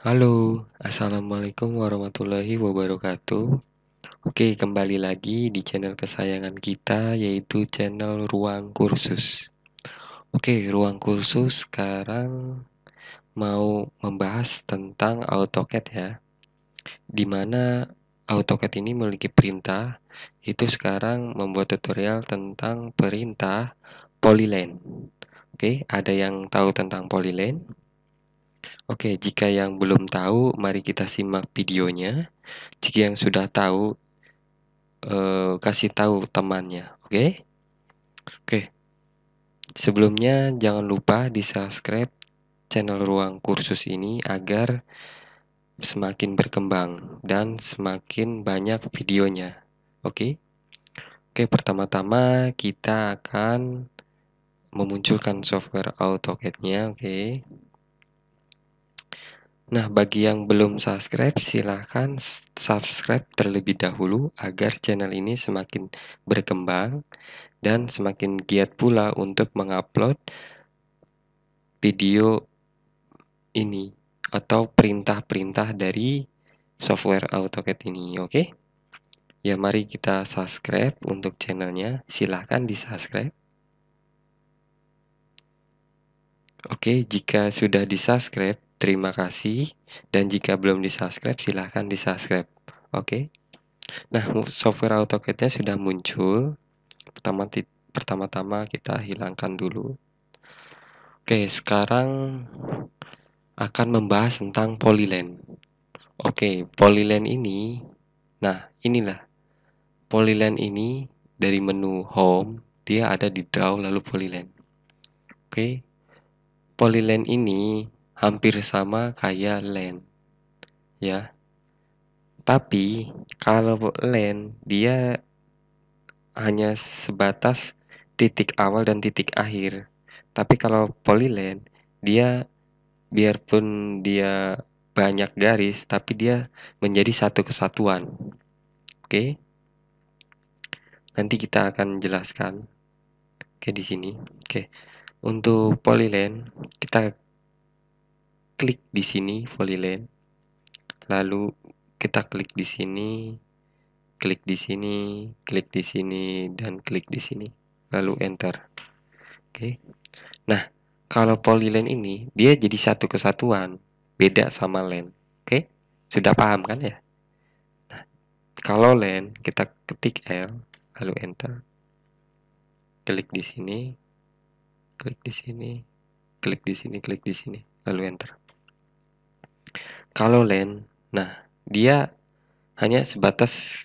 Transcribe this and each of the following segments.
Halo, Assalamualaikum warahmatullahi wabarakatuh. Oke, kembali lagi di channel kesayangan kita, yaitu channel Ruang Kursus. Oke, Ruang Kursus sekarang mau membahas tentang AutoCAD ya, di mana AutoCAD ini memiliki perintah, itu sekarang membuat tutorial tentang perintah polyline. Oke, ada yang tahu tentang polyline? Oke, jika yang belum tahu, mari kita simak videonya. Jika yang sudah tahu, kasih tahu temannya, oke? Oke, sebelumnya jangan lupa di-subscribe channel Ruang Kursus ini agar semakin berkembang dan semakin banyak videonya, oke? Oke, pertama-tama kita akan memunculkan software AutoCAD-nya, oke? Nah, bagi yang belum subscribe, silahkan subscribe terlebih dahulu agar channel ini semakin berkembang dan semakin giat pula untuk mengupload video ini atau perintah-perintah dari software AutoCAD ini, oke? Ya, mari kita subscribe untuk channelnya. Silahkan di-subscribe. Oke, jika sudah di-subscribe, terima kasih. Dan jika belum di-subscribe, silahkan di-subscribe. Oke? Nah, software AutoCAD-nya sudah muncul. Pertama-tama kita hilangkan dulu. Oke, sekarang akan membahas tentang polyline. Oke, polyline ini, nah inilah polyline ini dari menu home, dia ada di draw lalu polyline. Oke, polyline ini hampir sama kayak line, ya. Tapi kalau line dia hanya sebatas titik awal dan titik akhir. Tapi kalau polyline dia biarpun dia banyak garis, tapi dia menjadi satu kesatuan. Oke, nanti kita akan jelaskan. Oke, di sini. Oke, untuk polyline kita klik di sini polyline, lalu kita klik di sini, klik di sini, klik di sini, dan klik di sini, lalu enter. Oke, nah kalau polyline ini dia jadi satu kesatuan, beda sama line. Oke, sudah paham kan ya? Kalau line kita ketik L, lalu enter, klik di sini, klik di sini, klik di sini, klik di sini, lalu enter. Kalau line, nah dia hanya sebatas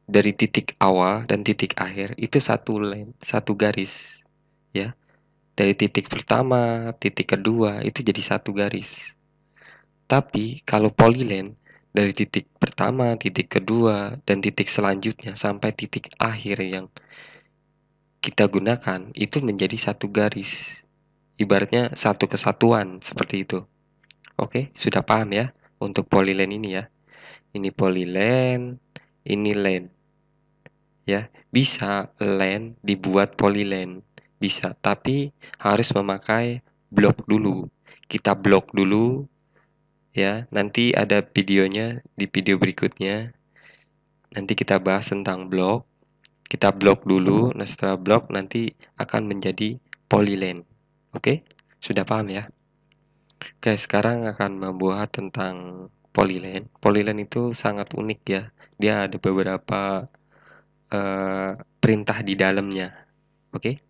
dari titik awal dan titik akhir itu satu line, satu garis, ya. Dari titik pertama, titik kedua itu jadi satu garis. Tapi kalau polyline dari titik pertama, titik kedua, dan titik selanjutnya sampai titik akhir yang kita gunakan itu menjadi satu garis. Ibaratnya satu kesatuan seperti itu. Oke, sudah paham ya untuk polyline ini ya. Ini polyline, ini line. Ya, bisa line dibuat polyline. Bisa, tapi harus memakai blok dulu. Kita blok dulu ya. Nanti ada videonya di video berikutnya. Nanti kita bahas tentang blok. Kita blok dulu. Nah, setelah blok nanti akan menjadi polyline. Oke? Sudah paham ya? Oke, sekarang akan membuat tentang polyline. Polyline itu sangat unik ya. Dia ada beberapa perintah di dalamnya. Oke?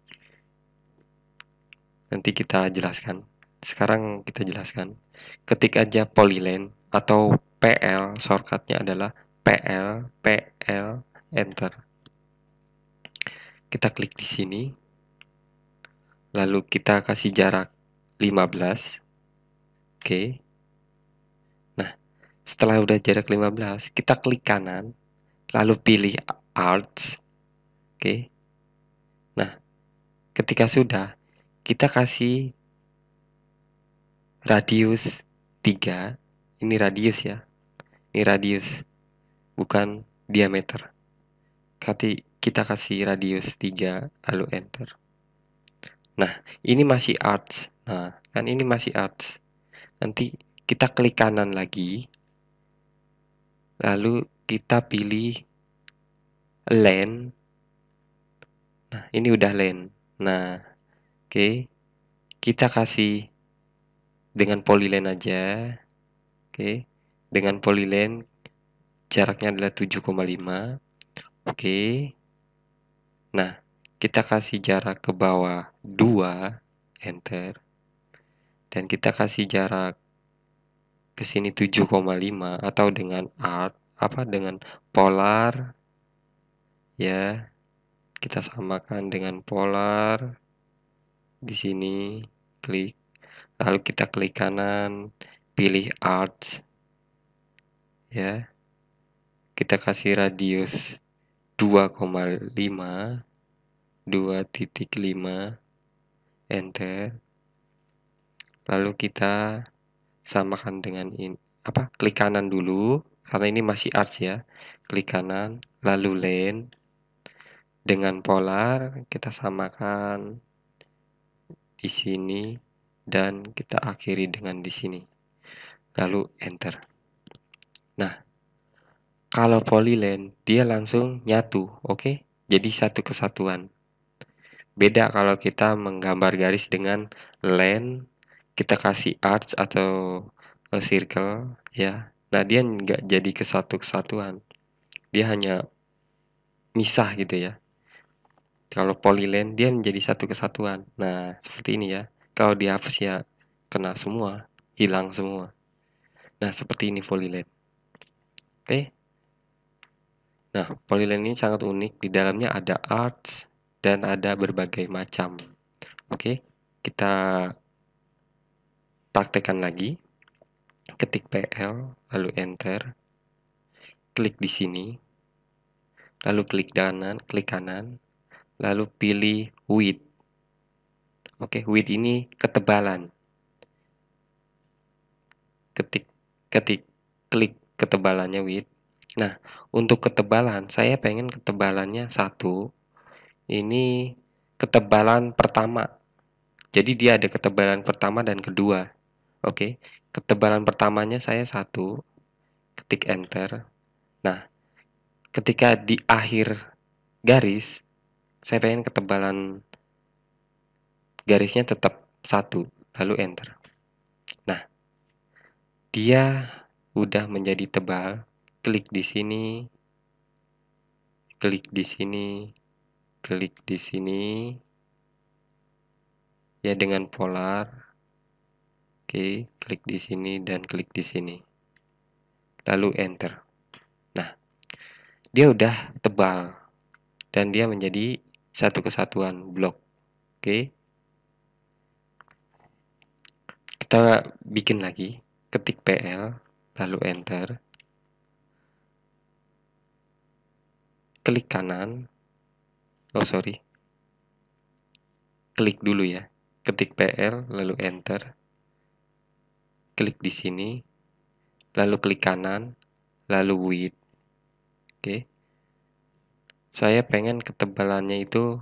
Nanti kita jelaskan. Sekarang kita jelaskan. Ketik aja polyline atau PL, shortcutnya adalah PL, PL, enter. Kita klik di sini. Lalu kita kasih jarak 15. Oke. Nah, setelah udah jarak 15, kita klik kanan, lalu pilih Arts. Oke. Nah, ketika sudah, kita kasih radius 3. Ini radius ya. Ini radius, bukan diameter. Kita kasih radius 3, lalu enter. Nah, ini masih arts. Nah, kan ini masih arts. Nanti kita klik kanan lagi, lalu kita pilih lane. Nah, ini udah lane. Nah, oke. Kita kasih dengan polylane aja. Oke. Dengan polylane jaraknya adalah 7,5. Oke. Nah, kita kasih jarak ke bawah 2, enter. Dan kita kasih jarak ke sini 7,5 atau dengan dengan polar, ya. Kita samakan dengan polar di sini, klik. Lalu kita klik kanan, pilih arch, ya. Kita kasih radius 2,5, 2,5, enter. Lalu kita samakan dengan ini, klik kanan dulu karena ini masih arch ya. Klik kanan, lalu lane. Dengan polar kita samakan di sini dan kita akhiri dengan di sini. Lalu enter. Nah, kalau polylane dia langsung nyatu, oke? Jadi satu kesatuan. Beda kalau kita menggambar garis dengan lane, kita kasih arch atau circle, ya. Nah, dia nggak jadi kesatuan. Dia hanya misah gitu ya. Kalau polylane dia menjadi satu kesatuan. Nah, seperti ini ya. Kalau dihapus ya kena semua, hilang semua. Nah, seperti ini polylane. Oke. Nah, polylane ini sangat unik. Di dalamnya ada arch dan ada berbagai macam. Oke. Kita praktekkan lagi. Ketik PL, lalu enter. Klik di sini. Lalu klik kanan, lalu pilih width. Oke, width ini ketebalan. Klik ketebalannya width. Nah, untuk ketebalan, saya pengen ketebalannya 1. Ini ketebalan pertama. Jadi dia ada ketebalan pertama dan kedua. Oke, ketebalan pertamanya saya 1. Ketik enter. Nah, ketika di akhir garis, saya pengen ketebalan garisnya tetap 1. Lalu enter. Nah, dia udah menjadi tebal. Klik di sini, klik di sini, klik di sini, ya dengan polar. Oke, klik di sini dan klik di sini. Lalu enter. Nah, dia udah tebal dan dia menjadi satu kesatuan blok. Oke. Kita bikin lagi. Ketik PL, lalu enter. Klik kanan. Oh, sorry. Klik dulu ya. Ketik PL, lalu enter. Klik di sini. Lalu klik kanan, lalu width. Oke. Saya pengen ketebalannya itu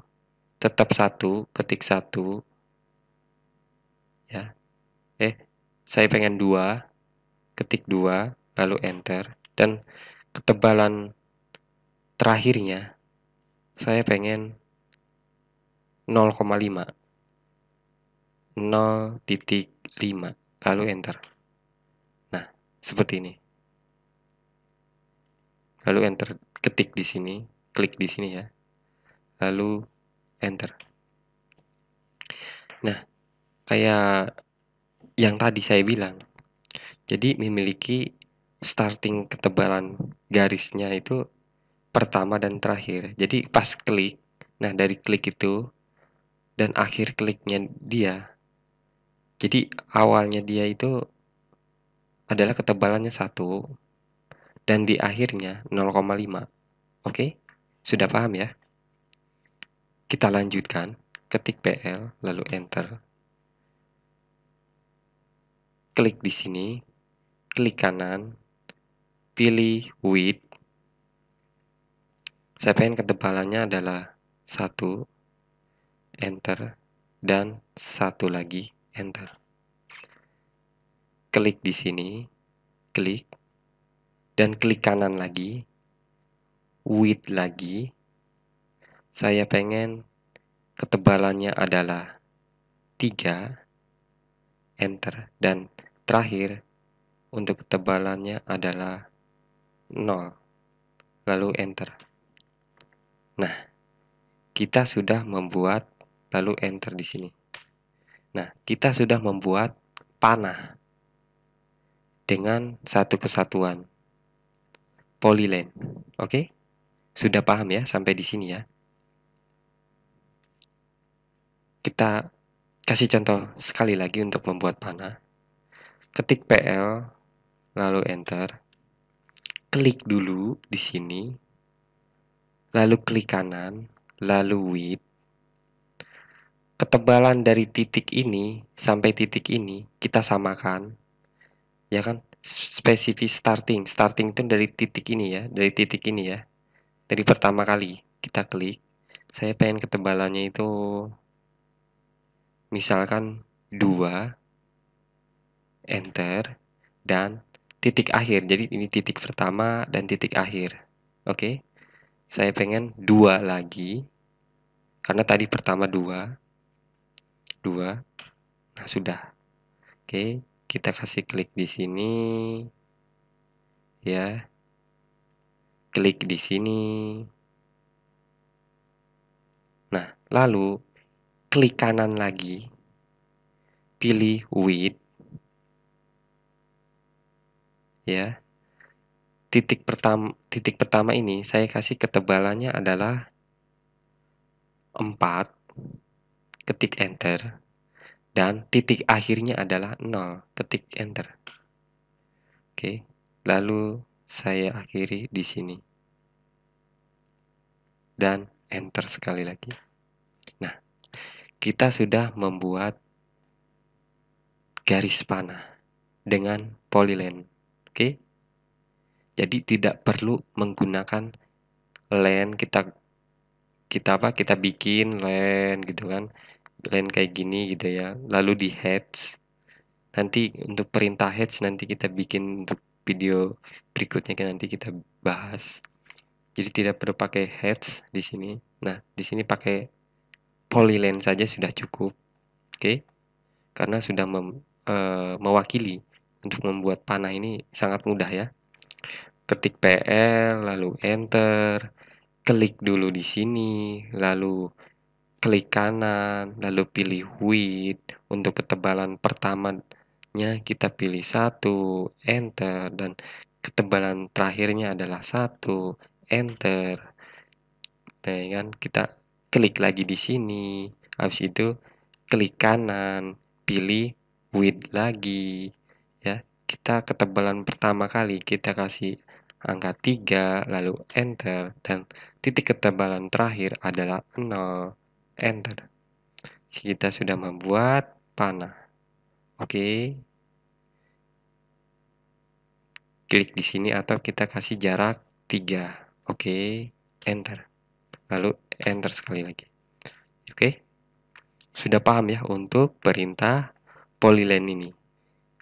tetap 1, ketik 1. Ya. Saya pengen 2, ketik 2, lalu enter. Dan ketebalan terakhirnya saya pengen 0,5. 0,5, lalu enter. Nah, seperti ini. Lalu enter, ketik di sini, klik di sini ya. Lalu enter. Nah, kayak yang tadi saya bilang. Jadi memiliki starting ketebalan garisnya itu pertama dan terakhir. Jadi pas klik, nah dari klik itu dan akhir kliknya dia. Jadi awalnya dia itu adalah ketebalannya 1 dan di akhirnya 0,5. Oke? Sudah paham ya? Kita lanjutkan. Ketik PL lalu enter. Klik di sini, klik kanan, pilih width. Saya pengen ketebalannya adalah 1, enter, dan 1 lagi, enter. klik di sini, klik, dan klik kanan lagi, width lagi. Saya pengen ketebalannya adalah 3, enter, dan terakhir untuk ketebalannya adalah 0, lalu enter. Nah, kita sudah membuat, lalu enter di sini. Nah, kita sudah membuat panah dengan satu kesatuan polyline. Oke? Sudah paham ya sampai di sini ya? Kita kasih contoh sekali lagi untuk membuat panah. Ketik PL, lalu enter. Klik dulu di sini, lalu klik kanan, lalu width. Ketebalan dari titik ini sampai titik ini kita samakan, ya kan? Spesifik starting itu dari titik ini ya, dari pertama kali kita klik. Saya pengen ketebalannya itu misalkan 2, enter, dan titik akhir. Jadi ini titik pertama dan titik akhir. Oke, saya pengen 2 lagi, karena tadi pertama 2. Nah sudah. Oke, kita kasih klik di sini, ya. Klik di sini. Nah, lalu klik kanan lagi, pilih width, ya. Titik pertama ini saya kasih ketebalannya adalah 4, ketik enter, dan titik akhirnya adalah 0, ketik enter. Oke, lalu saya akhiri di sini dan enter sekali lagi. Nah, kita sudah membuat garis panah dengan polyline. Oke, jadi tidak perlu menggunakan line, kita bikin line gitu kan, line kayak gini gitu ya, lalu di heads. Nanti untuk perintah heads nanti kita bikin untuk video berikutnya, nanti kita bahas. Jadi tidak perlu pakai heads di sini. Nah, di sini pakai polyline saja sudah cukup. Oke. Karena sudah mewakili untuk membuat panah ini sangat mudah ya. Ketik PL, lalu enter, klik dulu di sini, lalu klik kanan, lalu pilih width. Untuk ketebalan pertamanya kita pilih 1, enter, dan ketebalan terakhirnya adalah 1, enter. Nah, kan kita klik lagi di sini. Habis itu klik kanan, pilih width lagi. Ya, kita ketebalan pertama kali kita kasih angka 3, lalu enter, dan titik ketebalan terakhir adalah 0, enter. Kita sudah membuat panah. Oke. Klik di sini atau kita kasih jarak 3. Oke, enter. Lalu enter sekali lagi. Oke. Sudah paham ya untuk perintah polyline ini.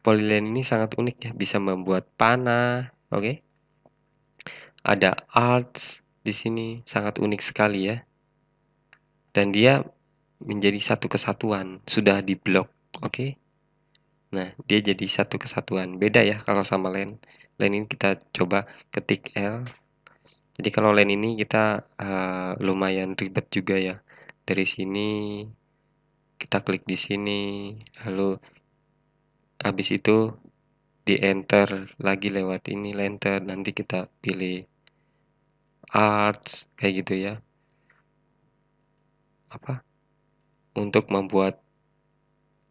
Polyline ini sangat unik ya, bisa membuat panah, oke. Ada arts di sini, sangat unik sekali ya. Dan dia menjadi satu kesatuan, sudah di blok, oke. Nah, dia jadi satu kesatuan. Beda ya kalau sama line. Line ini kita coba ketik L. Jadi kalau line ini kita lumayan ribet juga ya. Dari sini kita klik di sini, lalu habis itu di enter lagi lewat ini, enter, nanti kita pilih arts kayak gitu ya, apa, untuk membuat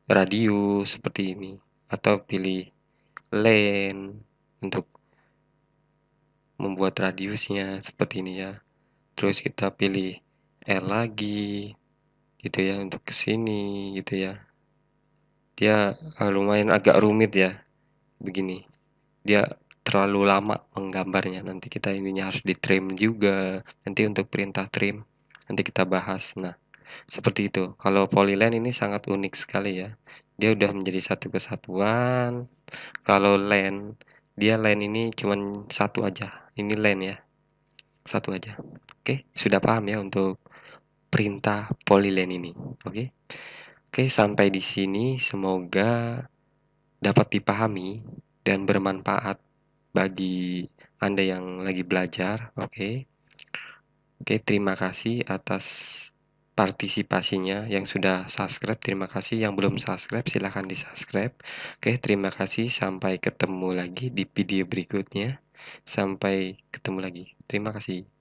radius seperti ini, atau pilih lane untuk membuat radiusnya seperti ini ya. Terus kita pilih L lagi gitu ya untuk kesini gitu ya. Dia lumayan agak rumit ya begini, dia terlalu lama menggambarnya, nanti kita ininya harus di trim juga, nanti untuk perintah trim nanti kita bahas. Nah, seperti itu. Kalau polyline ini sangat unik sekali ya, dia udah menjadi satu kesatuan, Kalau len, dia len ini cuman satu aja. Ini len ya, satu aja. Oke, sudah paham ya untuk perintah polylen ini. Oke. Oke, sampai di sini semoga dapat dipahami dan bermanfaat bagi Anda yang lagi belajar. Oke. Oke, terima kasih atas partisipasinya. Yang sudah subscribe, terima kasih. Yang belum subscribe, silahkan di-subscribe. Oke, terima kasih. Sampai ketemu lagi di video berikutnya. Sampai ketemu lagi. Terima kasih.